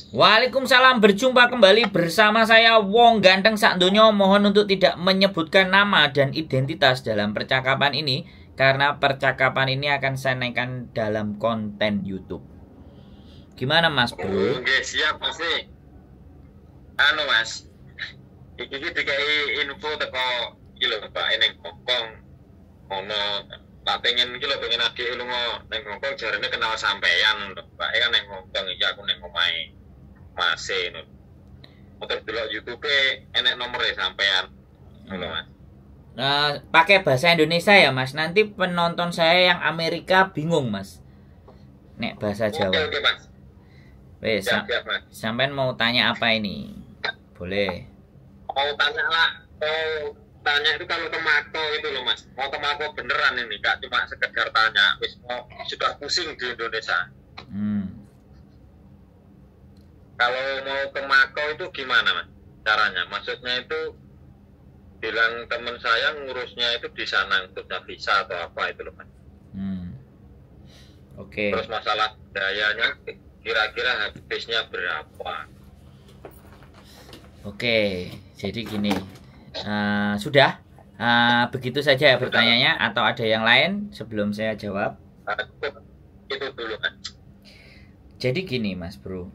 Waalaikumsalam, berjumpa kembali bersama saya Wong Ganteng Sakdonya. Mohon untuk tidak menyebutkan nama dan identitas dalam percakapan ini, karena percakapan ini akan saya naikkan dalam konten YouTube. Gimana Mas Bro? Oke, siap pasti. Mas, iki dikai info teko iki lho Pak, ning Hongkong. Ono tak pengen iki lho, pengen adik lunga ning Hongkong jarene kenal sampean lho Pak. Kan ning Hongkong iki aku ning omahe Mase lho. Motor delok YouTube enek nomore sampean. Ngono Mas. Pakai bahasa Indonesia ya Mas. Nanti penonton saya yang Amerika bingung Mas. Nek bahasa Jawa. Oke Mas. Wes, Siap, Mas. sampean mau tanya apa ini? Boleh. Mau tanya lah, mau tanya itu kalau ke Mako itu loh Mas. Mau ke Mako beneran ini, Kak, cuma sekedar tanya. Wis mau sudah pusing di Indonesia. Kalau mau ke Mako itu gimana Mas caranya? Maksudnya itu bilang teman saya ngurusnya itu di sana untuk visa atau apa itu loh Mas. Oke. Terus masalah biayanya kira-kira habisnya berapa? Oke, jadi gini, sudah begitu saja ya pertanyaannya, atau ada yang lain sebelum saya jawab? Itu dulu kan. Jadi gini Mas Bro,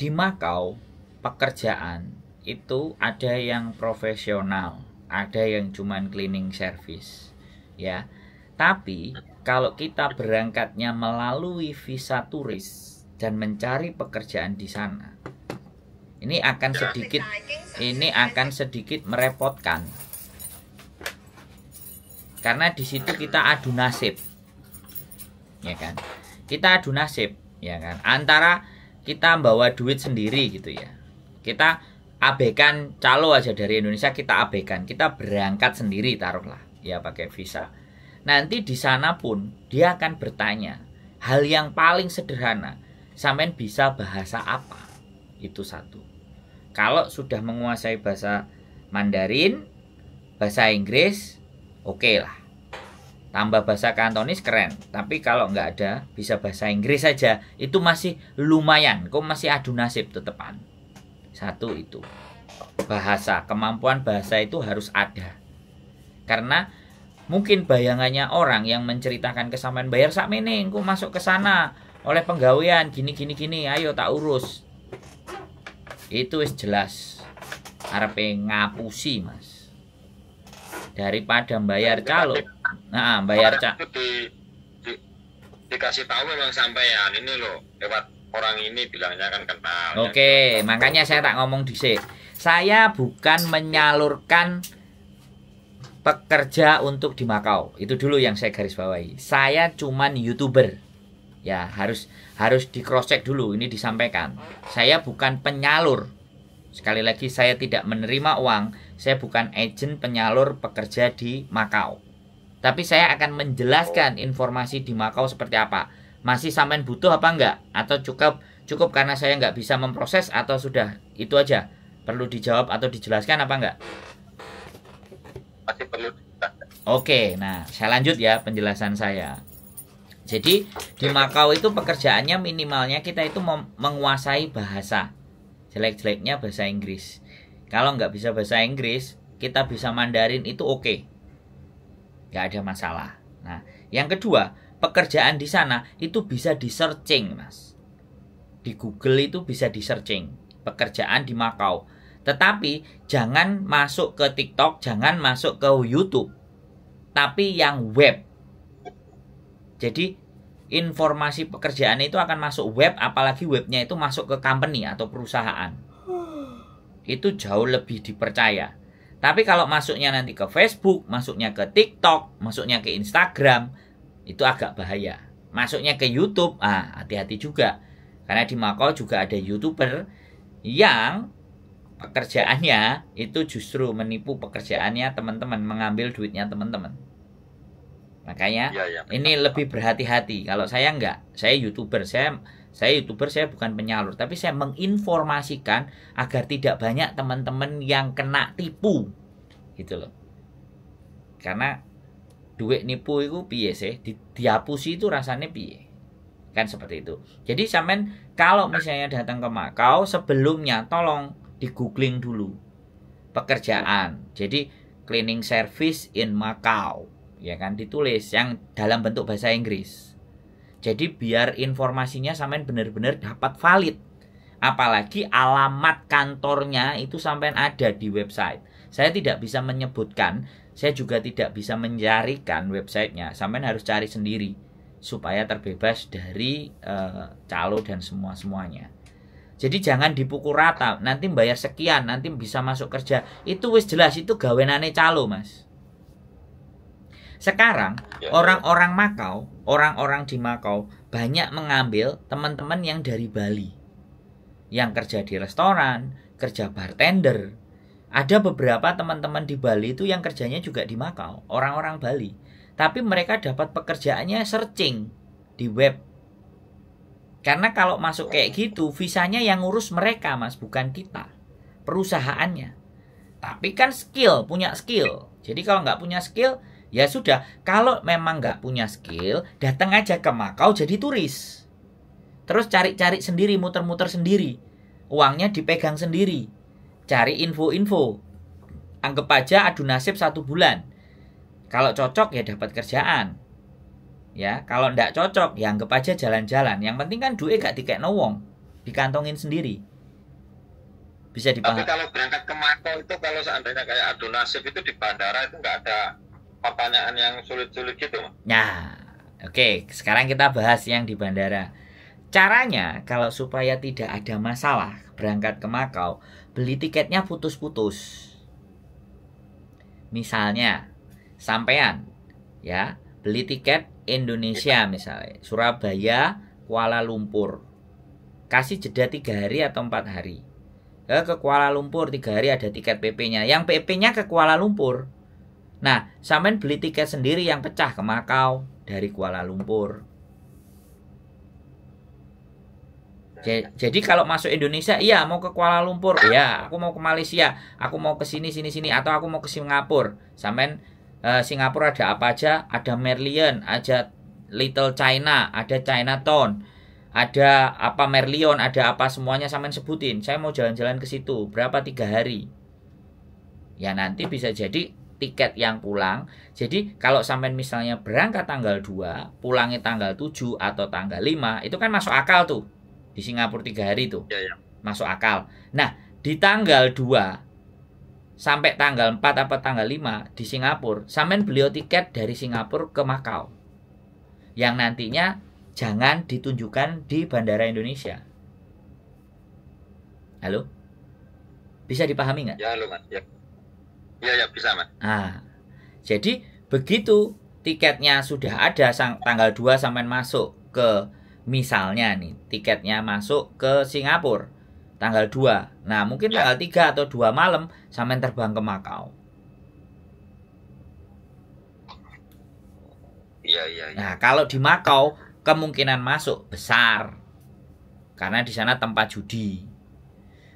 di Makau pekerjaan itu ada yang profesional, ada yang cuman cleaning service, ya. Tapi kalau kita berangkatnya melalui visa turis dan mencari pekerjaan di sana, ini akan sedikit merepotkan. Karena di situ kita adu nasib. Ya kan? Kita adu nasib, ya kan? Antara kita bawa duit sendiri gitu ya. Kita abaikan calo aja dari Indonesia, kita abaikan. Kita berangkat sendiri taruhlah, ya pakai visa. Nanti di sana pun dia akan bertanya hal yang paling sederhana, sampean bisa bahasa apa? Itu satu. Kalau sudah menguasai bahasa Mandarin, bahasa Inggris, oke lah. Tambah bahasa Kantonis keren. Tapi kalau nggak ada, bisa bahasa Inggris saja, itu masih lumayan. Kok masih adu nasib tetepan. Satu itu. Bahasa, kemampuan bahasa itu harus ada. Karena mungkin bayangannya orang yang menceritakan ke sampean, bayar sakmene, engko masuk ke sana oleh penggawean gini, ayo tak urus. Itu wis jelas arepe ngapusi Mas. Daripada bayar calo. Nah, bayar dikasih tahu memang sampean ini loh, lewat orang ini bilangnya kan kenal. Oke, makanya saya tak ngomong dhisik. Saya bukan menyalurkan pekerja untuk di Makau. Itu dulu yang saya garis bawahi. Saya cuman YouTuber. Ya, harus di cross check dulu, ini disampaikan. Saya bukan penyalur. Sekali lagi, saya tidak menerima uang. Saya bukan agen penyalur pekerja di Makau. Tapi saya akan menjelaskan informasi di Makau seperti apa. Masih sampean butuh apa enggak? Atau cukup karena saya nggak bisa memproses, atau sudah itu aja? Perlu dijawab atau dijelaskan apa enggak? Masih perlu dijelaskan. Oke, nah saya lanjut ya penjelasan saya. Jadi di Makau itu pekerjaannya minimalnya kita itu menguasai bahasa. Jelek-jeleknya bahasa Inggris. Kalau nggak bisa bahasa Inggris, kita bisa Mandarin itu oke. Nggak ada masalah. Nah, yang kedua, pekerjaan di sana itu bisa di searching Mas. Di Google itu bisa di searching pekerjaan di Makau. Tetapi jangan masuk ke TikTok, jangan masuk ke YouTube. Tapi yang web. Jadi informasi pekerjaan itu akan masuk web, apalagi webnya itu masuk ke company atau perusahaan. Itu jauh lebih dipercaya. Tapi kalau masuknya nanti ke Facebook, masuknya ke TikTok, masuknya ke Instagram, itu agak bahaya. Masuknya ke YouTube, hati-hati juga. Karena di Makau juga ada YouTuber yang pekerjaannya itu justru menipu pekerjaannya teman-teman, mengambil duitnya teman-teman. Makanya ini lebih berhati-hati. Kalau saya enggak, saya YouTuber, saya bukan penyalur, tapi saya menginformasikan agar tidak banyak teman-teman yang kena tipu. Gitu loh. Karena duit nipu itu piye sih? Dihapusi itu rasanya piye? Kan seperti itu. Jadi sampean kalau misalnya datang ke Makau, sebelumnya tolong di googling dulu pekerjaan. Jadi cleaning service in Macau, ya kan, ditulis yang dalam bentuk bahasa Inggris. Jadi biar informasinya sampean benar-benar dapat valid. Apalagi alamat kantornya itu sampean ada di website. Saya tidak bisa menyebutkan, saya juga tidak bisa mencarikan websitenya. Sampean harus cari sendiri supaya terbebas dari calo dan semuanya. Jadi jangan dipukul rata, nanti bayar sekian, nanti bisa masuk kerja. Itu wis jelas, itu gawenane calo, Mas. Sekarang orang-orang Makau, orang-orang di Makau banyak mengambil teman-teman yang dari Bali, yang kerja di restoran, kerja bartender. Ada beberapa teman-teman di Bali itu yang kerjanya juga di Makau, orang-orang Bali. Tapi mereka dapat pekerjaannya searching di web. Karena kalau masuk kayak gitu, visanya yang ngurus mereka, Mas, bukan kita, perusahaannya. Tapi kan skill, punya skill. Jadi kalau nggak punya skill, ya sudah. Kalau memang nggak punya skill, datang aja ke Makau jadi turis. Terus cari-cari sendiri, muter-muter sendiri. Uangnya dipegang sendiri. Cari info-info. Anggap aja adu nasib 1 bulan. Kalau cocok ya dapat kerjaan. Ya, kalau ndak cocok ya anggap aja jalan-jalan. Yang penting kan duit gak dikekno wong, dikantongin sendiri. Bisa dipahami. Tapi kalau berangkat ke Makau itu, kalau seandainya kayak adu nasib itu di bandara itu nggak ada pertanyaan yang sulit-sulit gitu, Mas? Nah, oke, sekarang kita bahas yang di bandara. Caranya kalau supaya tidak ada masalah berangkat ke Makau, beli tiketnya putus-putus. Misalnya, sampean ya, beli tiket Indonesia misalnya, Surabaya, Kuala Lumpur. Kasih jeda 3 hari atau 4 hari. Ke Kuala Lumpur 3 hari ada tiket PP-nya. Yang PP-nya ke Kuala Lumpur. Nah, sampean beli tiket sendiri yang pecah ke Makau dari Kuala Lumpur. Jadi kalau masuk Indonesia, iya mau ke Kuala Lumpur, iya aku mau ke Malaysia, aku mau ke sini, atau aku mau ke Singapura. Sampean Singapura ada apa aja? Ada Merlion, ada Little China, ada Chinatown, ada apa Merlion, ada apa semuanya sampean sebutin. Saya mau jalan-jalan ke situ, berapa 3 hari. Ya nanti bisa jadi tiket yang pulang. Jadi kalau sampean misalnya berangkat tanggal 2, pulangnya tanggal 7 atau tanggal 5, itu kan masuk akal tuh. Di Singapura 3 hari tuh. Ya. Masuk akal. Nah, di tanggal 2 sampai tanggal 4 apa tanggal 5 di Singapura, sampean beli tiket dari Singapura ke Makau. Yang nantinya jangan ditunjukkan di Bandara Indonesia. Halo? Bisa dipahami nggak? Ya, halo, Mas. Ya, bisa, Mas. Jadi begitu tiketnya sudah ada tanggal 2 sampean masuk ke, misalnya nih, tiketnya masuk ke Singapura tanggal 2. Nah, mungkin tanggal 3 atau 2 malam sampean terbang ke Makau. Iya. Nah, kalau di Makau kemungkinan masuk besar. Karena di sana tempat judi.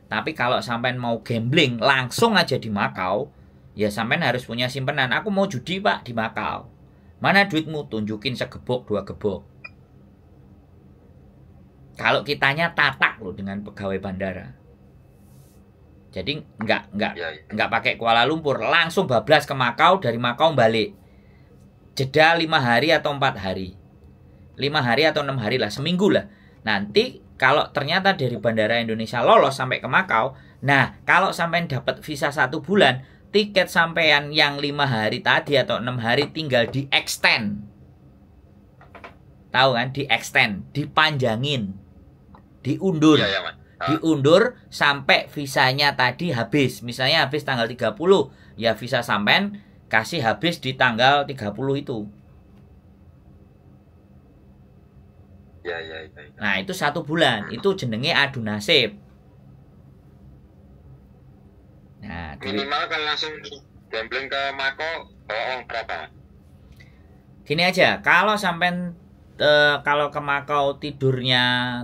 Tapi kalau sampean mau gambling langsung aja di Makau, ya sampean harus punya simpenan. Aku mau judi, Pak, di Makau. Mana duitmu? Tunjukin segebok 2 gebok. Kalau kitanya tatak loh dengan pegawai bandara. Jadi nggak pakai Kuala Lumpur, langsung bablas ke Makau, dari Makau balik. Jeda 5 hari atau 4 hari. 5 hari atau 6 hari lah, seminggu lah. Nanti kalau ternyata dari Bandara Indonesia lolos sampai ke Makau, nah kalau sampean dapat visa 1 bulan, tiket sampean yang 5 hari tadi atau 6 hari tinggal di extend. Tahu kan? Di extend, dipanjangin, diundur. Ya, Mas. Diundur sampai visanya tadi habis. Misalnya habis tanggal 30, ya visa sampean kasih habis di tanggal 30 itu. Ya. Nah, itu 1 bulan. Itu jenenge adu nasib. Nah, minimal kalau langsung gambling ke Makau, bawa uang berapa? Gini aja, kalau sampean kalau ke Makau tidurnya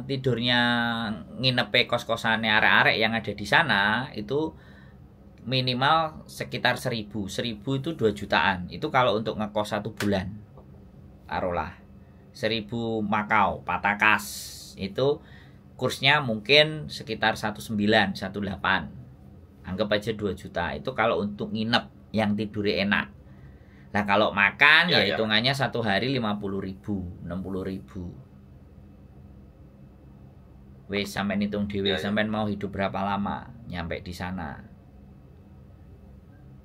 nginepe kos-kosannya arek-arek yang ada di sana, itu minimal sekitar 1.000 itu 2 jutaan. Itu kalau untuk ngekos 1 bulan. Taruhlah 1.000 Makau, Patakas. Itu kursnya mungkin sekitar 19, 18. Anggap aja 2 juta. Itu kalau untuk nginep yang tidurnya enak. Nah kalau makan ya hitungannya satu hari 50.000, 60.000. Wes sampai hitung dewe, sampai mau hidup berapa lama nyampe di sana.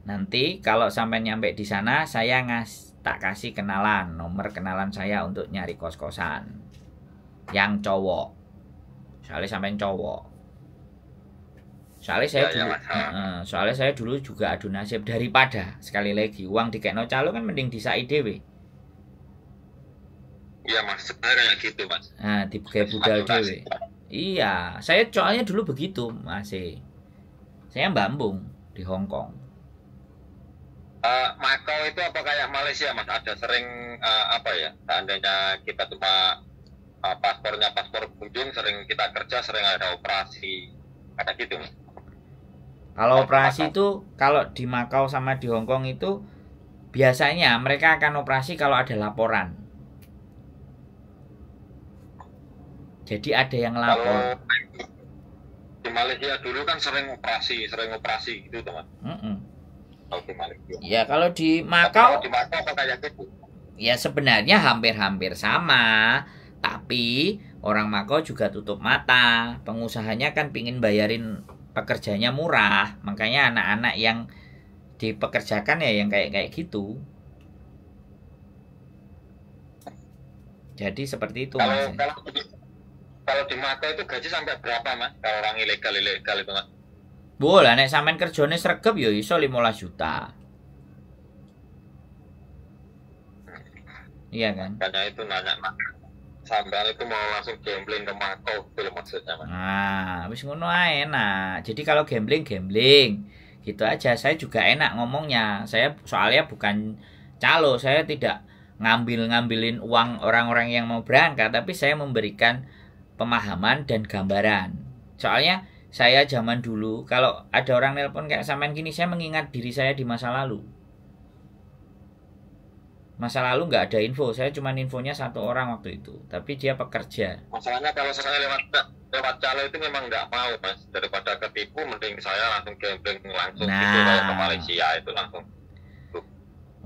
Nanti kalau sampai nyampe di sana saya tak kasih kenalan, nomor kenalan saya untuk nyari kos-kosan yang cowok. Soalnya sampai cowok. Soalnya saya dulu juga adu nasib, daripada sekali lagi uang dikekno calo kan mending disai dhewe. Iya Mas, sebenarnya gitu Mas. Nah, digawe budal dhewe. Iya, saya soalnya dulu begitu, masih. Saya mbambung di Hong Kong. Macau itu apa kayak Malaysia Mas? Ada sering apa ya? Seandainya kita cuma paspornya paspor kunjung, sering kita kerja, sering ada operasi, ada gitu Mas. Kalau operasi itu, kalau di Macau sama di Hong Kong itu biasanya mereka akan operasi kalau ada laporan. Jadi ada yang lapor. Di Malaysia dulu kan sering operasi gitu teman. Kalau di Malaysia. Ya kalau di Macau, di Macau apa kayak gitu? Ya sebenarnya hampir-hampir sama, tapi orang Macau juga tutup mata. Pengusahanya kan pingin bayarin pekerjanya murah, makanya anak-anak yang dipekerjakan ya yang kayak gitu. Jadi seperti itu Mas. Kalau di Macau itu gaji sampai berapa Mas? Kalau orang ilegal itu Mas? Boleh, nek sampean kerjane sregep ya iso 15 juta. Iya kan? Makanya itu nanya sampean itu mau langsung gambling ke Macau itu maksudnya Mas. Nah, wis ngono ae enak. Jadi kalau gambling gitu aja. Saya juga enak ngomongnya. Saya soalnya bukan calo, saya tidak ngambilin uang orang-orang yang mau berangkat, tapi saya memberikan pemahaman dan gambaran. Soalnya saya zaman dulu kalau ada orang nelpon kayak sampean gini, saya mengingat diri saya di masa lalu. Masa lalu nggak ada info, saya cuma infonya satu orang waktu itu, tapi dia pekerja. Masalahnya kalau saya lewat calo itu memang nggak mau Mas, daripada ketipu mending saya langsung gambling langsung gitu kalau ke Malaysia itu langsung.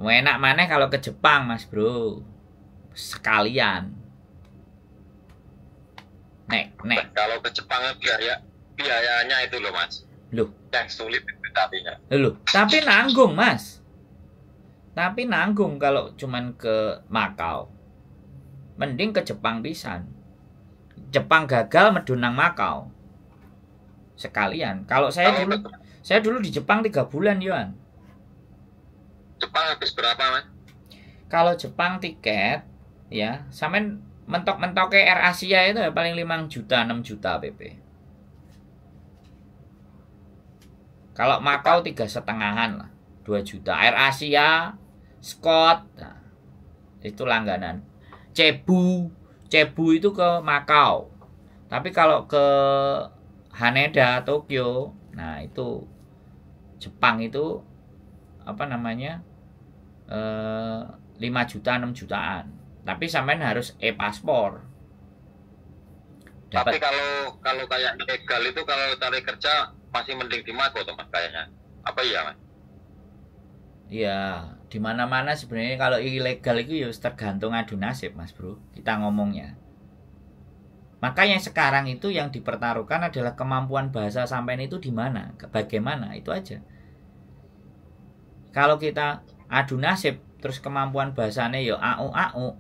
Enak mana kalau ke Jepang Mas Bro, sekalian. Nek. Kalau ke Jepang biayanya itu loh Mas. Loh, yang sulit itu tadinya. Loh, tapi nanggung Mas. Tapi nanggung kalau cuman ke Macau. Mending ke Jepang pisan. Jepang gagal medunang Macau. Sekalian. Kalau saya dulu di Jepang 3 bulan, Yohan. Jepang habis berapa, Mas? Kalau Jepang tiket ya, sampean mentok-mentoknya Air Asia itu ya paling 5 juta, 6 juta PP. Kalau Macau 3,5-an lah, 2 juta. Air Asia, Scott, nah, itu langganan. Cebu itu ke Macau. Tapi kalau ke Haneda, Tokyo, nah itu Jepang itu apa namanya 5 juta, 6 jutaan. Tapi sampean harus e-paspor. Tapi kalau kayak ilegal itu kalau cari kerja masih mending di Macau teman kayaknya. Apa iya, Mas? Iya, di mana-mana sebenarnya kalau ilegal itu ya tergantung adu nasib, Mas Bro. Kita ngomongnya. Makanya sekarang itu yang dipertaruhkan adalah kemampuan bahasa sampean itu di mana, bagaimana, itu aja. Kalau kita adu nasib terus kemampuan bahasanya ya au,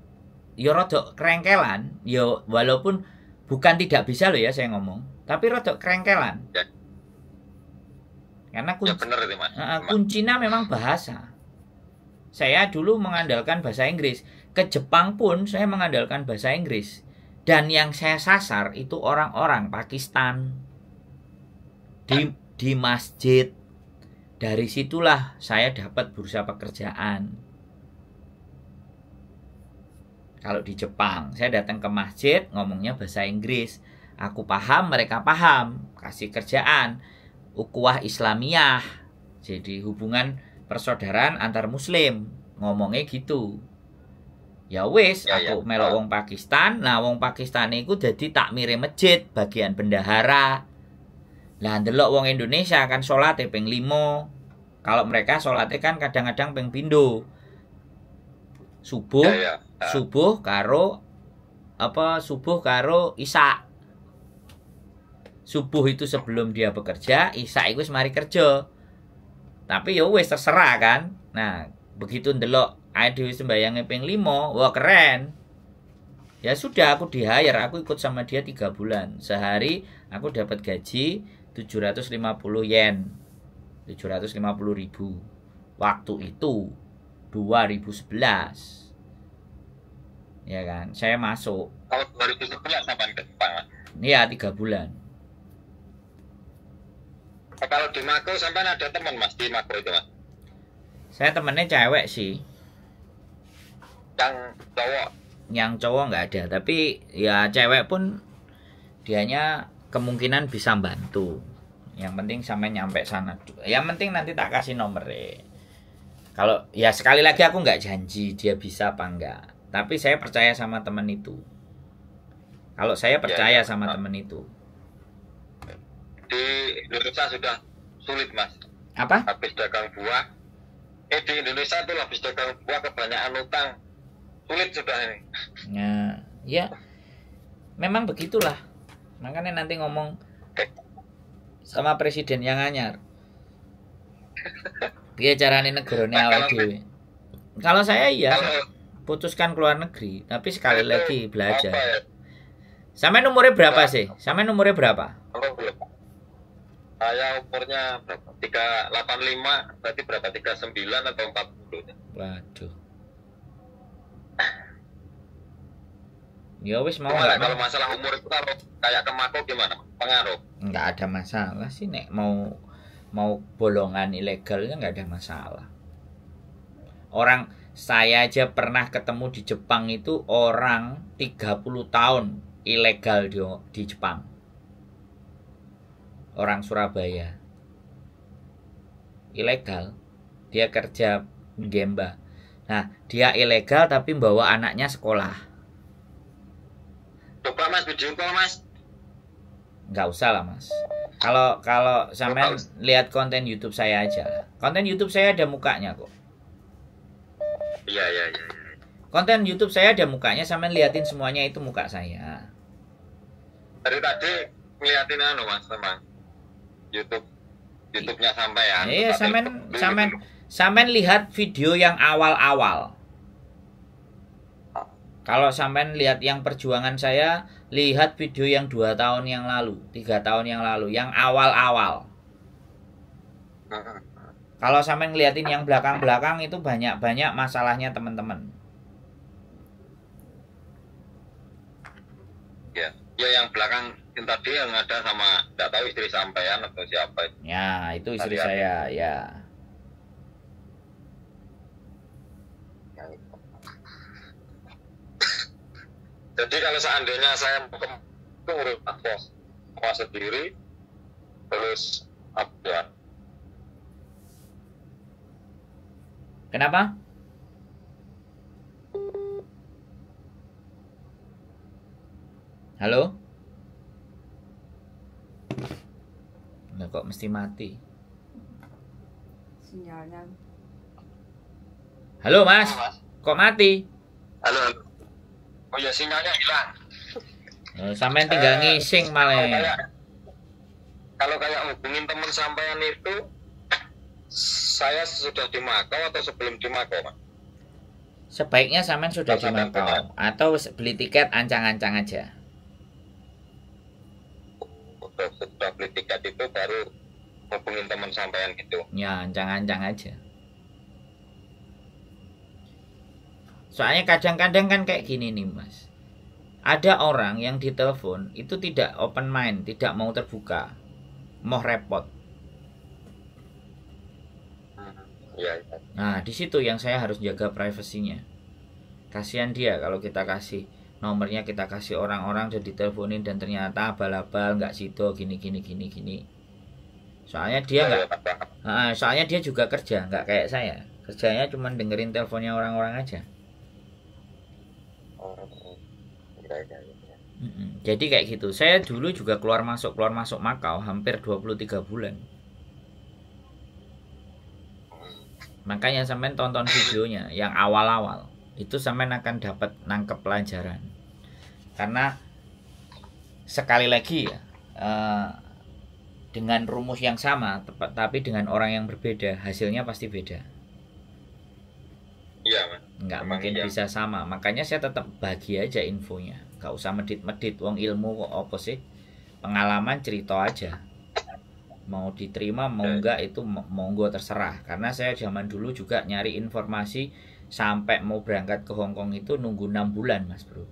ya rada kerengkelan, ya walaupun bukan tidak bisa loh ya saya ngomong, tapi rada kerengkelan. Ya. Karena kuncinya memang bahasa. Saya dulu mengandalkan bahasa Inggris. Ke Jepang pun saya mengandalkan bahasa Inggris. Dan yang saya sasar itu orang-orang Pakistan. Di masjid. Dari situlah saya dapat bursa pekerjaan. Kalau di Jepang, saya datang ke masjid ngomongnya bahasa Inggris. Aku paham, mereka paham. Kasih kerjaan. Ukhuwah Islamiyah, jadi hubungan persaudaraan antar muslim, ngomongnya gitu. Ya wis, Ya, aku ya. melok wong Pakistan. Nah, wong Pakistan iku dadi takmire masjid, bagian bendahara. Lah ndelok wong Indonesia kan salate ping 5. Kalau mereka salate kan kadang-kadang ping pindho. Subuh, Ya, ya. subuh karo Isya. Subuh itu sebelum dia bekerja, Isya itu wis mari kerja. Tapi ya wis terserah kan. Nah, begitu ndelok dhewe sembayange ping 5, wah keren. Ya sudah, aku di-hire, aku ikut sama dia 3 bulan. Sehari aku dapat gaji 750 yen. 750.000. Waktu itu 2011. Ya kan, saya masuk. Tahun 2011 sampai ke Jepang, Mas. Iya, 3 bulan. Kalau di Mako sampai ada teman, Mas, di Mako itu, Mas. Saya temennya cewek sih. Yang cowok. Yang cowok nggak ada, tapi ya cewek pun dianya kemungkinan bisa bantu. Yang penting sampai nyampe sana. Yang penting nanti tak kasih nomornya. Kalau ya sekali lagi aku nggak janji dia bisa apa enggak. Tapi saya percaya sama teman itu. Kalau saya percaya sama teman itu. Di Indonesia sudah sulit, Mas. Apa? Habis dagang buah. Di Indonesia itu habis dagang buah kebanyakan utang. Sulit sudah ini. Nah, ya memang begitulah. Makanya nanti ngomong sama presiden yang anyar. Piye carane negarane awake dhewe. Kalau saya iya, Kalau putuskan keluar negeri, tapi sekali lagi apa belajar. ya? Sampai umurnya berapa sih? Sampai umurnya berapa? Kalau belum. Saya umurnya berapa? 385, berarti berapa? 39 atau 40? Waduh. Ya wis mau Gimana nggak kalau mau. masalah umur itu kalau kayak ke Mako gimana? Pengaruh? Nggak ada masalah sih nek mau bolongan ilegalnya nggak ada masalah. Orang saya aja pernah ketemu di Jepang itu orang 30 tahun ilegal di Jepang. Orang Surabaya. Ilegal. Dia kerja gemba. Nah, dia ilegal tapi bawa anaknya sekolah. Coba, Mas, video call, Mas. Nggak usah lah, Mas. Kalau sampean lihat konten YouTube saya aja. Konten YouTube saya ada mukanya kok. Iya. Konten YouTube saya ada mukanya, sampean liatin semuanya itu muka saya. Dari tadi ngeliatin Mas, memang YouTube-nya sampean. Iya, Tapi sampean lihat video yang awal-awal. Kalau sampean lihat yang perjuangan saya, lihat video yang 2 tahun yang lalu, 3 tahun yang lalu, yang awal-awal. Kalau sampean ngeliatin yang belakang-belakang itu banyak masalahnya teman-teman. Ya yang belakang yang tadi yang ada sama tidak tahu istri sampean atau siapa itu. Ya, itu istri Tadi saya, ya. Jadi kalau seandainya saya mau ke urut semua sendiri, terus apa ya? Kenapa? Halo? Nah, kok mesti mati? Sinyalnya. Halo, Mas. Kok mati? Halo. Oh ya, sinyalnya hilang. Sampean tinggal ngising malah. Kalau kayak hubungin teman sampean itu, saya sudah di Makau atau sebelum di Makau, Mas? Sebaiknya sampean sudah di Makau atau beli tiket ancang-ancang aja. Sudah beli tiket itu baru hubungin teman sampean gitu. Ya, ancang-ancang aja. Soalnya kadang-kadang kan kayak gini nih, Mas. Ada orang yang ditelepon itu tidak open mind, tidak mau terbuka, mau repot. Iya. Nah, di situ yang saya harus jaga privasinya. Kasihan dia kalau kita kasih nomornya, kita kasih orang-orang dan diteleponin dan ternyata abal-abal nggak sido gini. Soalnya dia soalnya dia juga kerja, nggak kayak saya. Kerjanya cuma dengerin teleponnya orang-orang aja. Oh, iya, iya, iya. Jadi kayak gitu. Saya dulu juga keluar masuk Makau hampir 23 bulan. Makanya sampean tonton videonya yang awal-awal. Itu sampean akan dapat nangkep pelajaran. Karena sekali lagi ya, dengan rumus yang sama tapi dengan orang yang berbeda, hasilnya pasti beda. Iya, Mas. Nggak Emang mungkin iya. bisa sama. Makanya saya tetap bagi aja infonya. Gak usah medit-medit. Wong ilmu kok apa sih? Pengalaman cerita aja. Mau diterima mau enggak itu monggo terserah. Karena saya zaman dulu juga nyari informasi sampai mau berangkat ke Hongkong itu nunggu 6 bulan, Mas Bro.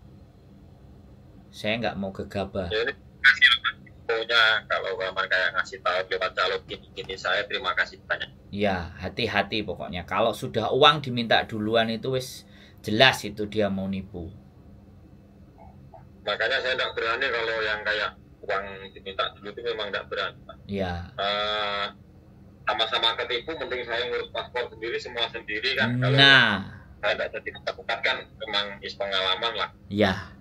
Saya nggak mau gegabah. Ya, ini kasih infonya, kalau Bapak kayak ngasih tahu lewat calon gini-gini, saya terima kasih banyak. Ya, hati-hati pokoknya. Kalau sudah uang diminta duluan itu wis jelas itu dia mau nipu. Makanya saya tidak berani kalau yang kayak uang diminta dulu itu memang tidak berani. Ya. Sama-sama ketipu, mending saya ngurus paspor sendiri, semua sendiri kan. Kalau saya tidak jadi lakukan kan memang pengalaman lah. Ya.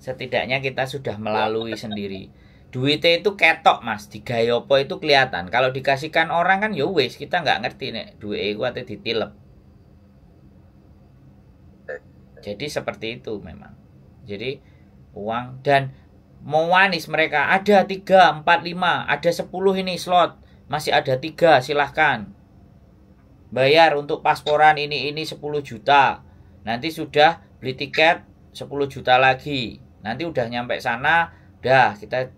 Setidaknya kita sudah melalui sendiri. Duitnya itu ketok, Mas. Di gayopo itu kelihatan. Kalau dikasihkan orang kan ya wis, kita nggak ngerti nek duit itu ate ditilep. Jadi seperti itu memang. Jadi uang dan mau wanis mereka ada 3, 4, 5, ada 10 ini slot, masih ada 3, silahkan bayar untuk pasporan ini 10 juta, nanti sudah beli tiket 10 juta lagi, nanti udah nyampe sana udah kita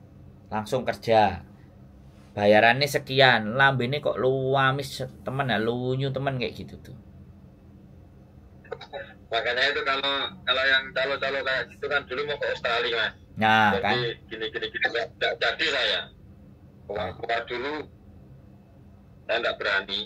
langsung kerja, bayarannya sekian, lambene kok lu wamis temen ya, lunyu temen kayak gitu tuh. Makanya itu kalau yang calo-calo kayak gitu kan dulu mau ke Australia, Mas. Nah, jadi kan gini nggak jadi saya keluar dulu, saya nggak berani.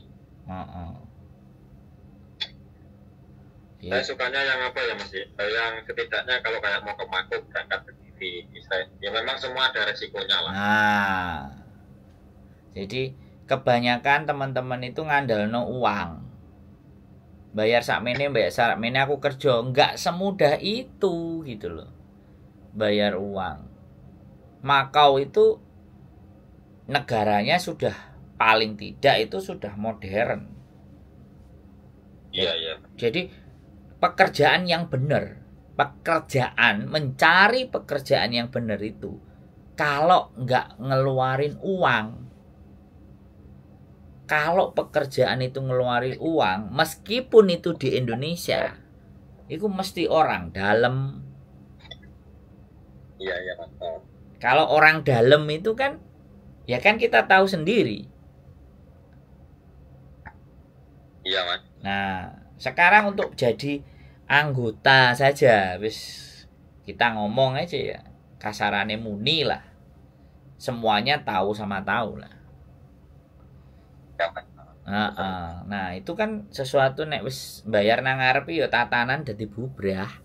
Saya sukanya yang apa ya, Mas, yang setidaknya kalau kayak mau ke Mako berangkat sendiri, ya memang semua ada resikonya lah. Nah, jadi kebanyakan teman-teman itu ngandalno uang, bayar sakmene aku kerja, nggak semudah itu gitu loh. Bayar uang. Makau itu negaranya sudah paling tidak itu sudah modern. Iya, iya. Jadi pekerjaan yang benar, mencari pekerjaan yang benar itu kalau nggak ngeluarin uang, kalau pekerjaan itu ngeluarin uang, meskipun itu di Indonesia, itu mesti orang dalam. Iya, iya, Mas. Kalau orang dalam itu kan, ya kan kita tahu sendiri. Iya, Mas. Nah, sekarang untuk jadi anggota saja, wis kita ngomong aja ya, kasarane muni lah. Semuanya tahu sama tahu lah. Nah, itu kan sesuatu nek wis bayar nang ngarep ya tatanan dadi bubrah.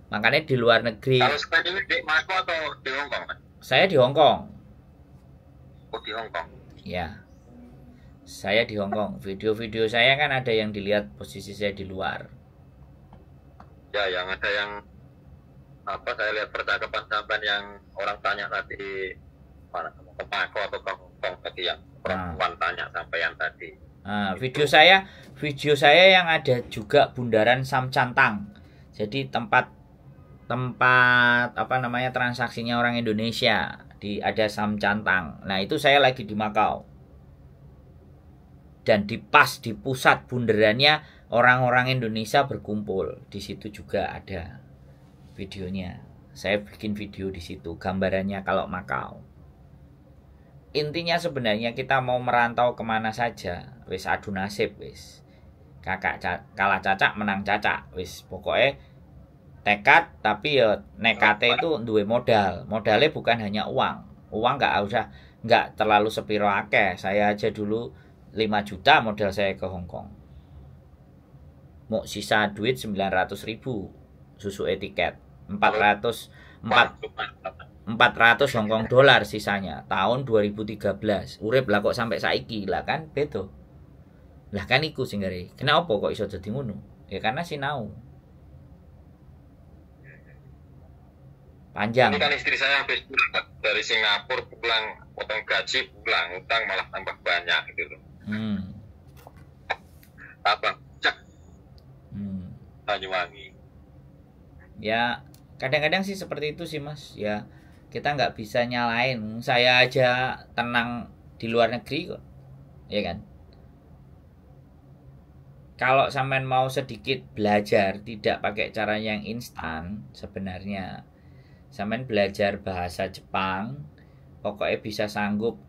Makanya di luar negeri. Kalau sekarang ini di Mako atau di Hongkong, Mas? Saya di Hongkong. Oh, di Hongkong. Ya. Saya di Hongkong. Video-video saya kan ada yang dilihat posisi saya di luar. Ya, yang ada yang apa, saya lihat percakapan sampai yang orang tanya tadi mana ke Mako atau ke Hongkong tadi, yang perempuan tanya sampai yang tadi. Nah, video saya yang ada juga bundaran Samcantang. Jadi tempat apa namanya transaksinya orang Indonesia, ada Samcantang. Nah, itu saya lagi di Makau. Dan di pusat bundarannya orang-orang Indonesia berkumpul. Di situ juga ada videonya. Saya bikin video di situ, gambarannya kalau Makau. Intinya sebenarnya kita mau merantau kemana saja, wis adu nasib wis. Kakak kalah cacak menang cacak wis, pokoknya tekad, tapi ya nekate itu duwe modal. Modalnya bukan hanya uang. Uang nggak terlalu sepiro akeh. Saya aja dulu 5 juta modal saya ke Hongkong. Mau sisa duit 900.000 susu etiket. 400 Hongkong dolar sisanya tahun 2013. Urip lah kok sampai saiki lah kan beda. Lah kan iku sing gare. Kenapa kok iso dadi ngono? Ya karena sinau. Panjang. Ini kan istri saya habis dari Singapura pulang, potong gaji pulang, utang malah tambah banyak gitu loh. Apa? Cak. Banyuwangi. Ya kadang-kadang sih seperti itu sih Mas. Ya kita nggak bisa nyalain. Saya aja tenang di luar negeri kok, ya kan. Kalau sampean mau sedikit belajar tidak pakai cara yang instan, sebenarnya sampean belajar bahasa Jepang, pokoknya bisa sanggup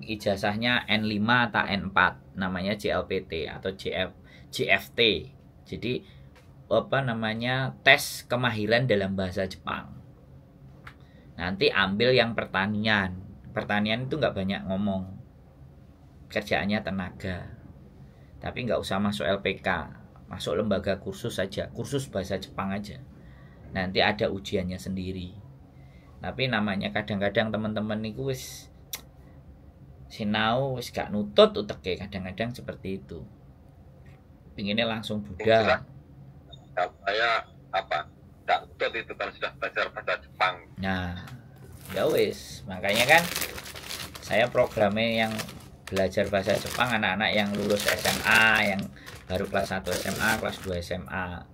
ijazahnya N5 atau N4, namanya JLPT atau JFT. Jadi apa namanya, tes kemahiran dalam bahasa Jepang. Nanti ambil yang pertanian. Pertanian itu nggak banyak ngomong, kerjaannya tenaga. Tapi nggak usah masuk LPK, masuk lembaga kursus saja, kursus bahasa Jepang aja. Nanti ada ujiannya sendiri. Tapi namanya kadang-kadang teman-teman niku wis sinau wis gak nutut uteke, kadang-kadang seperti itu. Pinginnya langsung budal. Kalau saya apa? Gak nutut itu kalau sudah belajar bahasa Jepang. Nah, ya wis, makanya kan saya programnya yang belajar bahasa Jepang anak-anak yang lulus SMA, yang baru kelas 1 SMA, kelas 2 SMA,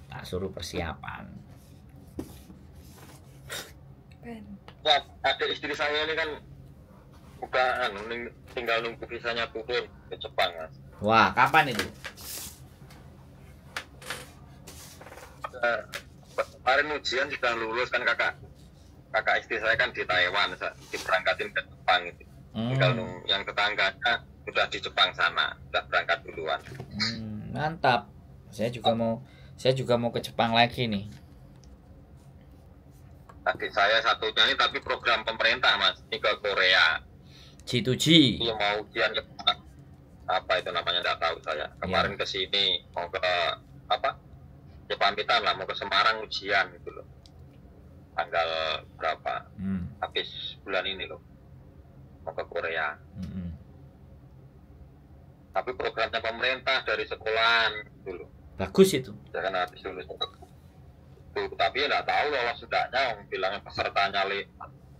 tak suruh persiapan. Ya, ada istri saya ini kan udah tinggal nunggu visanya turun ke Jepang, Mas. Wah, kapan itu? Kemarin ujian sudah lulus kan, kakak istri saya kan di Taiwan, diberangkatin ke Jepang itu. Tinggal yang tetangganya sudah di Jepang sana, sudah berangkat duluan. Mantap. Saya juga mau ke Jepang lagi nih. Tadi saya satunya ini tapi program pemerintah, Mas, ini ke Korea. G2G. Iya, mau ujian ke apa itu namanya, nggak tahu saya. Kemarin ke sini mau ke apa? Ya pamitan lah, mau ke Semarang ujian gitu loh. Tanggal berapa? Habis bulan ini loh. Mau ke Korea. Tapi programnya pemerintah dari sekolahan dulu. Bagus itu. Jangan habis lulus. Tapi ya nggak tahu lolos sudahnya, bilangnya pesertanya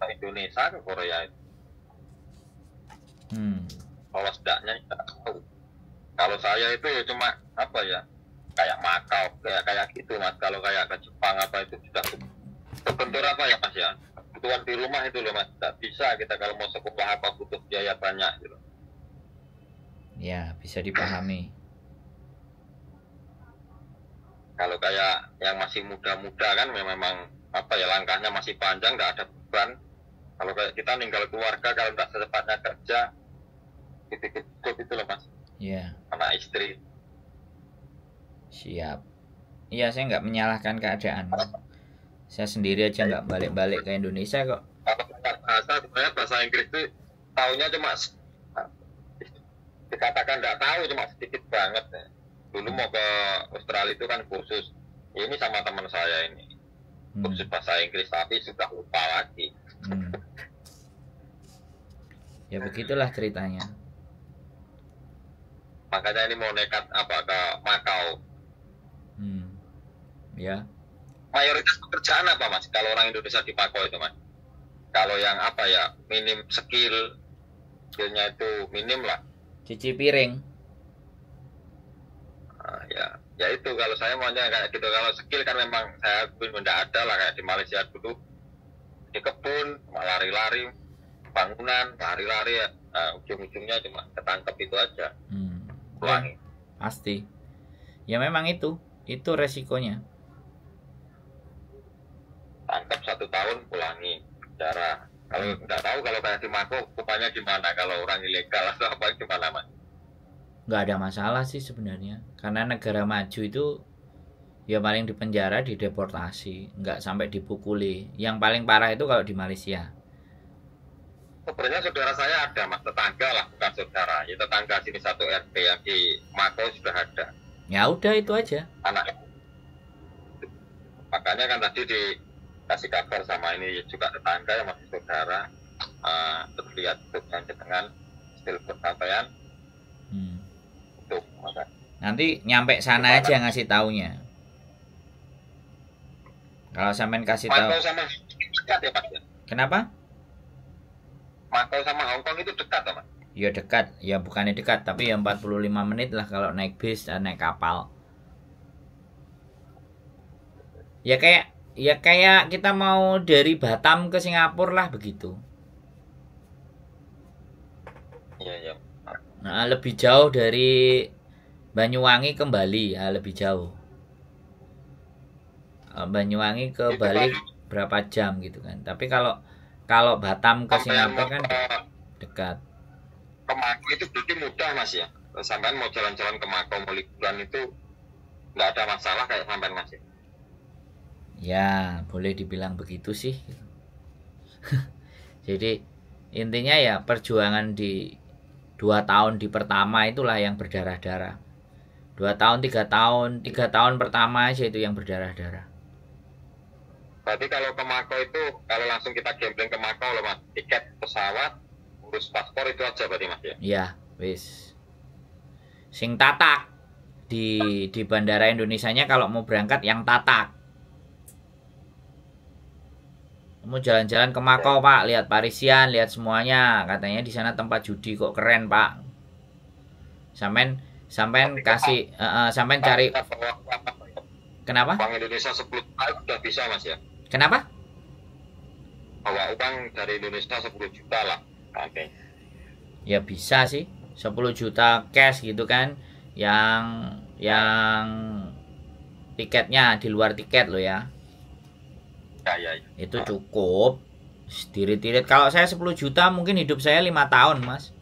Indonesia ke Korea itu. Lolos sudahnya nggak tahu. Kalau saya itu ya cuma apa ya, kayak Makau, kayak gitu, Mas. Kalau kayak ke Jepang apa itu sudah terbentur apa ya, Mas ya. Kebutuhan di rumah itu loh, Mas. Tidak bisa kita kalau mau sekolah apa butuh biaya banyak gitu. Ya, bisa dipahami. Kalau kayak yang masih muda-muda kan memang apa ya, langkahnya masih panjang, nggak ada beban. Kalau kayak kita ninggal keluarga, kalau nggak secepatnya kerja, hidup itu loh, Mas. Iya. Anak istri. Siap. Iya, saya nggak menyalahkan keadaan. Saya sendiri aja nggak balik-balik ke Indonesia kok. Kalau bahasa, sebenarnya bahasa Inggris itu tahunya cuma dikatakan nggak tahu, cuma sedikit banget ya. Dulu mau ke Australia itu kan kursus, ini sama teman saya ini kursus bahasa Inggris, tapi sudah lupa lagi. Ya begitulah ceritanya. Makanya ini mau nekat apa ke Makau. Ya. Mayoritas pekerjaan apa, Mas, kalau orang Indonesia di Makau itu, Mas? Kalau yang apa ya, minim skillnya itu minim lah. Cuci piring. Ya itu kalau saya maunya kayak gitu. Kalau skill kan memang saya akuin tidak ada lah, kayak di Malaysia dulu di kebun lari-lari, bangunan lari-lari ya. Ujung-ujungnya cuma ketangkep itu aja. Pulangi. Pasti. Ya memang itu resikonya. Tangkap 1 tahun pulangi penjara. Kalau nggak tahu kalau kayak di Mako hukumannya gimana, kalau orang ilegal atau apa gimana, Mas? Nggak ada masalah sih sebenarnya, karena negara maju itu ya paling di penjara, dideportasi, nggak sampai dipukuli. Yang paling parah itu kalau di Malaysia. Sebenarnya saudara saya ada, Mas, tetangga lah, bukan saudara. Ya tetangga sini satu RT yang di Mako sudah ada. Ya udah itu aja. Anak. Makanya kan tadi dikasih kabar sama ini juga tetangga yang masih saudara. Terlihat dengan jenengan telepon sampean. Nanti nyampe sana aja ngasih taunya. Kalau sampean kasih tahu. Makau sama dekat ya Pak? Kenapa? Makau sama Hong Kong itu dekat Pak? Ya dekat, ya bukannya dekat, tapi ya 45 menit lah kalau naik bis dan naik kapal. Ya kayak kita mau dari Batam ke Singapura lah begitu. Iya. Nah, lebih jauh dari Banyuwangi ke Bali, ya lebih jauh. Banyuwangi ke Bali berapa jam gitu kan. Tapi kalau Batam ke Singapura kan dekat. Ke Makau itu berarti mudah Mas ya. Sampean mau jalan-jalan ke Makau mau liburan itu nggak ada masalah kayak sampean Mas ya. Ya, boleh dibilang begitu sih. Jadi intinya ya perjuangan di 2 tahun di pertama itulah yang berdarah-darah. 2 tahun, 3 tahun pertama aja itu yang berdarah-darah. Berarti kalau ke Makau itu kalau langsung kita gambling ke Makau loh Mas, tiket pesawat, urus paspor itu aja berarti Mas ya? Iya, wis. Sing tatak di Bandara Indonesianya kalau mau berangkat yang tatak. Mau jalan-jalan ke Makau Pak, lihat Parisian, lihat semuanya. Katanya di sana tempat judi kok keren Pak. Sampean kasih, sampean cari. Kenapa? Uang Indonesia 10 juta udah bisa Mas ya? Kenapa? Bawa uang dari Indonesia 10 juta lah. Oke. Ya bisa sih, 10 juta cash gitu kan. Yang tiketnya di luar tiket loh ya. Ya. Itu cukup. Tirit-tirit. Kalau saya 10 juta mungkin hidup saya 5 tahun Mas.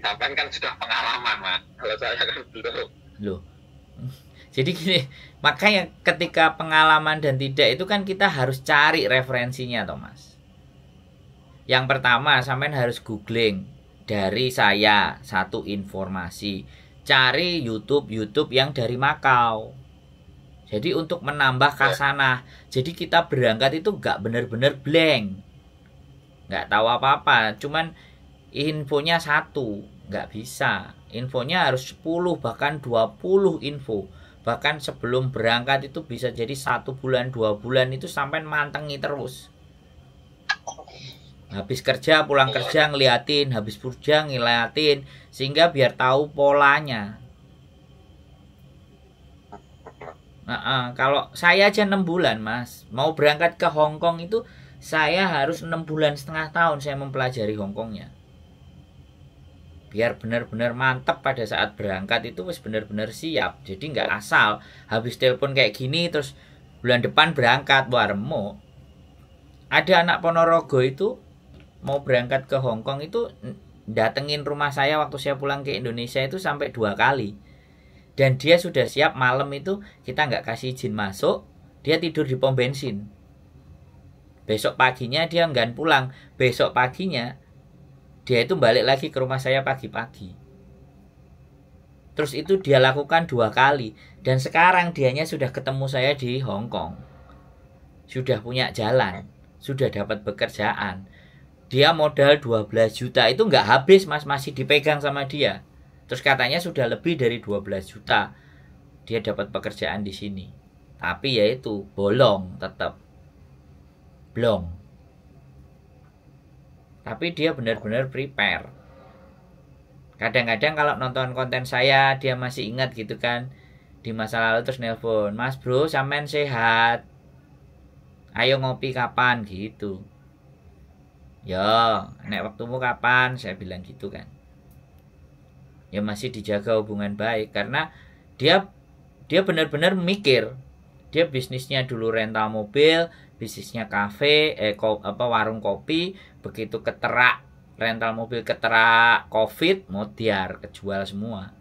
Sampai kan sudah pengalaman Mas. Kalau saya kan belum. Loh. Jadi gini, makanya ketika pengalaman dan tidak itu kan kita harus cari referensinya toh Mas. Yang pertama sampean harus googling dari saya satu informasi. Cari YouTube yang dari Makau. Jadi untuk menambah kasanah. Jadi kita berangkat itu gak bener-bener blank. Gak tahu apa-apa. Cuman infonya satu. Gak bisa. Infonya harus 10 bahkan 20 info. Bahkan sebelum berangkat itu bisa jadi 1 bulan 2 bulan itu sampai mantengi terus. Habis kerja pulang kerja ngeliatin. Habis kerja ngeliatin. Sehingga biar tahu polanya. Kalau saya aja 6 bulan Mas, mau berangkat ke Hong Kong itu saya harus 6 bulan setengah tahun saya mempelajari Hong Kongnya. Biar benar-benar mantap pada saat berangkat itu wis benar-benar siap. Jadi nggak asal habis telepon kayak gini terus bulan depan berangkat. Wah remuk. Ada anak Ponorogo itu mau berangkat ke Hong Kong itu datengin rumah saya waktu saya pulang ke Indonesia itu sampai 2 kali. Dan dia sudah siap malam itu kita nggak kasih izin masuk, dia tidur di pom bensin. Besok paginya dia nggak pulang, besok paginya dia itu balik lagi ke rumah saya pagi-pagi. Terus itu dia lakukan 2 kali. Dan sekarang dianya sudah ketemu saya di Hong Kong. Sudah punya jalan, sudah dapat pekerjaan. Dia modal 12 juta itu nggak habis Mas, masih dipegang sama dia. Terus katanya sudah lebih dari 12 juta dia dapat pekerjaan di sini. Tapi ya itu bolong tetap. Blong. Tapi dia benar-benar prepare. Kadang-kadang kalau nonton konten saya dia masih ingat gitu kan. Di masa lalu terus nelpon, "Mas bro, sampean sehat? Ayo ngopi kapan?" gitu. "Ya, nek waktumu kapan?" saya bilang gitu kan. Ya masih dijaga hubungan baik karena dia benar-benar mikir. Dia bisnisnya dulu rental mobil, bisnisnya kafe, warung kopi, begitu keterak rental mobil keterak Covid, modiar, kejual semua.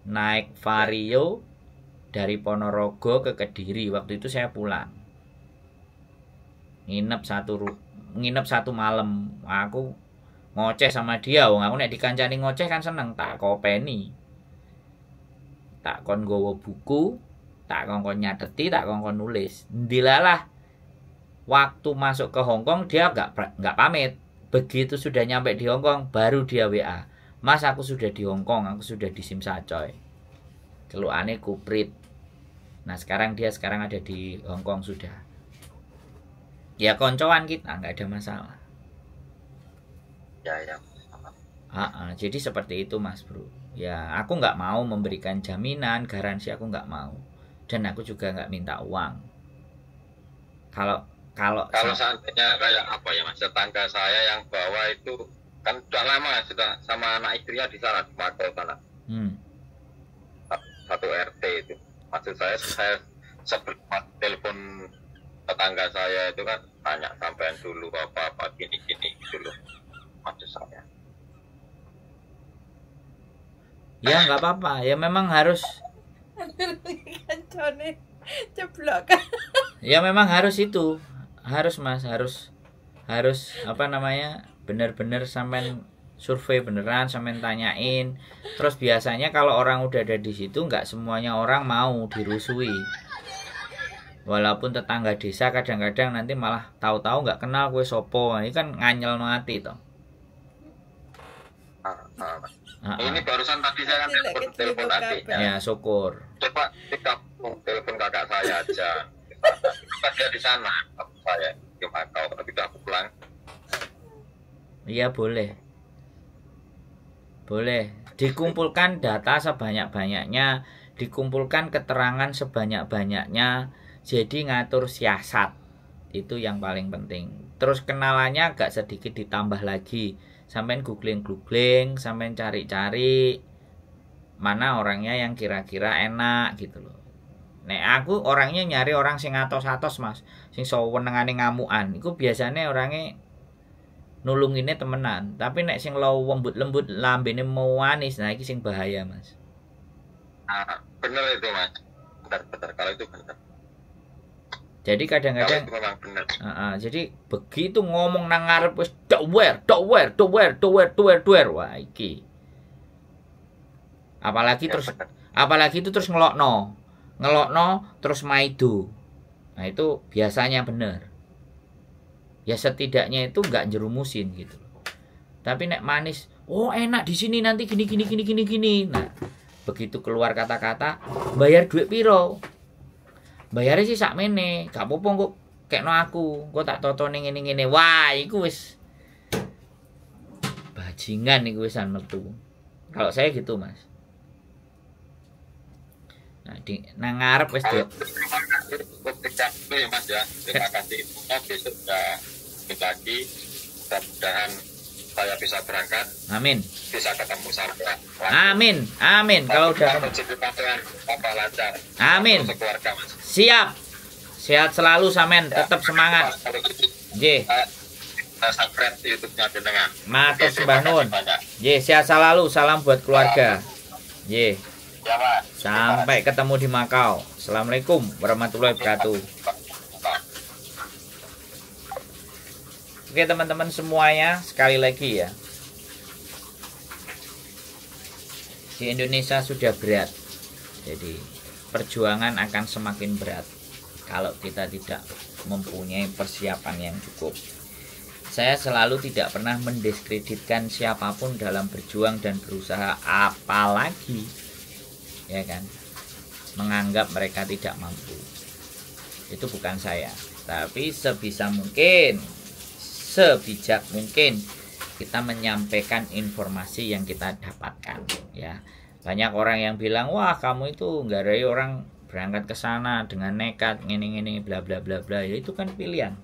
Naik Vario dari Ponorogo ke Kediri, waktu itu saya pulang. Nginep satu malam. Aku ngoceh sama dia, wong aku nek dikancani ngoceh kan seneng, tak kopeni. Tak kon nggawa buku, tak kon nyateti, tak kon nulis. Ndilalah waktu masuk ke Hong Kong dia enggak pamit. Begitu sudah nyampe di Hong Kong baru dia WA. "Mas, aku sudah di Hong Kong, aku sudah di Simsacoy." Celukane kuprit. Nah sekarang ada di Hong Kong sudah. Ya koncoan kita nggak ada masalah. Ya. Jadi seperti itu Mas Bro. Ya aku nggak mau memberikan jaminan, garansi, aku nggak mau. Dan aku juga nggak minta uang. Kalau seandainya kayak apa ya Mas, tetangga saya yang bawa itu kan sudah lama sudah sama anak istrinya di sana di Makau sana. Satu RT itu. Maksud saya sebelum telepon tetangga saya itu kan tanya sampean dulu apa gini gitu loh. Maksud saya. Ya nggak apa-apa, ya memang harus. Ya memang harus itu, harus Mas, harus apa namanya, benar-benar sampean survei beneran, sampean tanyain. Terus biasanya kalau orang udah ada di situ, nggak semuanya orang mau dirusui. Walaupun tetangga desa kadang-kadang nanti malah tahu-tahu nggak kenal kue sopo, ini kan nganyel mati toh. Ini barusan tadi saya kan telepon adiknya. Ya syukur. Coba kita telepon kakak saya aja. Kita dia di sana, saya di Makau, tapi udah pulang. Iya boleh. Dikumpulkan data sebanyak-banyaknya, dikumpulkan keterangan sebanyak-banyaknya. Jadi ngatur siasat itu yang paling penting. Terus kenalannya agak sedikit ditambah lagi. Sampean googling, sampean cari-cari mana orangnya yang kira-kira enak gitu loh. Nek aku orangnya nyari orang sing atos-atos Mas, sing sewenengane ngamukan. Iku biasanya orangnya nulunginnya temenan. Tapi nek sing lembut-lembut lambene manis, nah iki sing bahaya Mas. Bener itu Mas. Benar kalau itu benar. Jadi kadang-kadang jadi begitu ngomong nang ngarep wis dok wer. Wah iki. Apalagi itu terus ngelokno terus maido. Nah itu biasanya bener. Ya setidaknya itu enggak jerumusin gitu. Tapi nek manis, oh enak di sini nanti gini. Nah, begitu keluar kata-kata, bayar duit piro? Bayarnya sih sakmene, gak apa-apa kok kekno aku, kok tak totone ngene-ngene. Wah, iku wis bajingan iku wisan metu. Kalau saya gitu, Mas. Nah, nang ngarep wis ya Mas ya. Terima kasih infonya, besok lagi. Mudah-mudahan saya bisa berangkat. Amin. Bisa ketemu sama. Amin. Kalau udah lancar. Amin. Sekeluarga Mas. Siap. Sehat selalu sampean, tetap semangat. Nggih. Subscribe YouTube-nya jenengan. Matur sembah nuwun. Nggih, sehat selalu, salam buat keluarga. Nggih. Ya, Mas. Sampai ketemu di Makau. Assalamualaikum warahmatullahi wabarakatuh. Oke teman-teman semuanya, sekali lagi ya. Di Indonesia sudah berat. Jadi perjuangan akan semakin berat kalau kita tidak mempunyai persiapan yang cukup. Saya selalu tidak pernah mendiskreditkan siapapun dalam berjuang dan berusaha, apalagi ya kan, menganggap mereka tidak mampu. Itu bukan saya. Tapi sebisa mungkin, sebijak mungkin kita menyampaikan informasi yang kita dapatkan ya. Banyak orang yang bilang, wah kamu itu nggak ada orang berangkat ke sana dengan nekat ngene bla bla bla bla. Ya itu kan pilihan.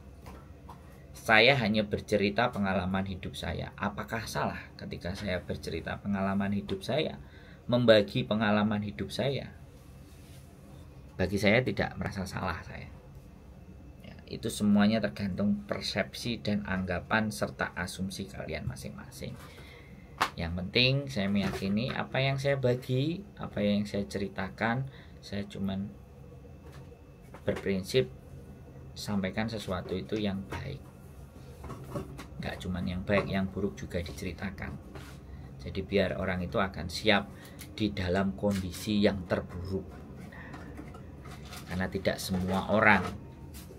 Saya hanya bercerita pengalaman hidup saya. Apakah salah ketika saya bercerita pengalaman hidup saya, membagi pengalaman hidup saya? Bagi saya tidak merasa salah saya. Ya, itu semuanya tergantung persepsi dan anggapan serta asumsi kalian masing-masing. Yang penting saya meyakini apa yang saya bagi, apa yang saya ceritakan, saya cuman berprinsip sampaikan sesuatu itu yang baik. Gak cuman yang baik, yang buruk juga diceritakan. Jadi biar orang itu akan siap di dalam kondisi yang terburuk. Karena tidak semua orang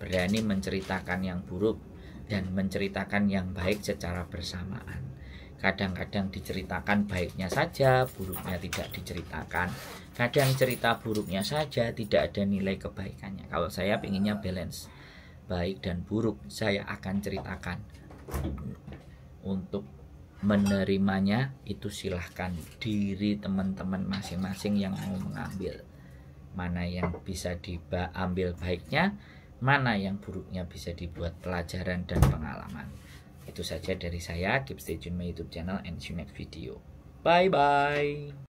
berani menceritakan yang buruk dan menceritakan yang baik secara bersamaan. Kadang-kadang diceritakan baiknya saja, buruknya tidak diceritakan. Kadang cerita buruknya saja, tidak ada nilai kebaikannya. Kalau saya pinginnya balance, baik dan buruk saya akan ceritakan. Untuk menerimanya itu silahkan diri teman-teman masing-masing yang mau mengambil. Mana yang bisa diambil baiknya, mana yang buruknya bisa dibuat pelajaran dan pengalaman. Itu saja dari saya. Keep stay tune my YouTube channel and see you next video. Bye bye.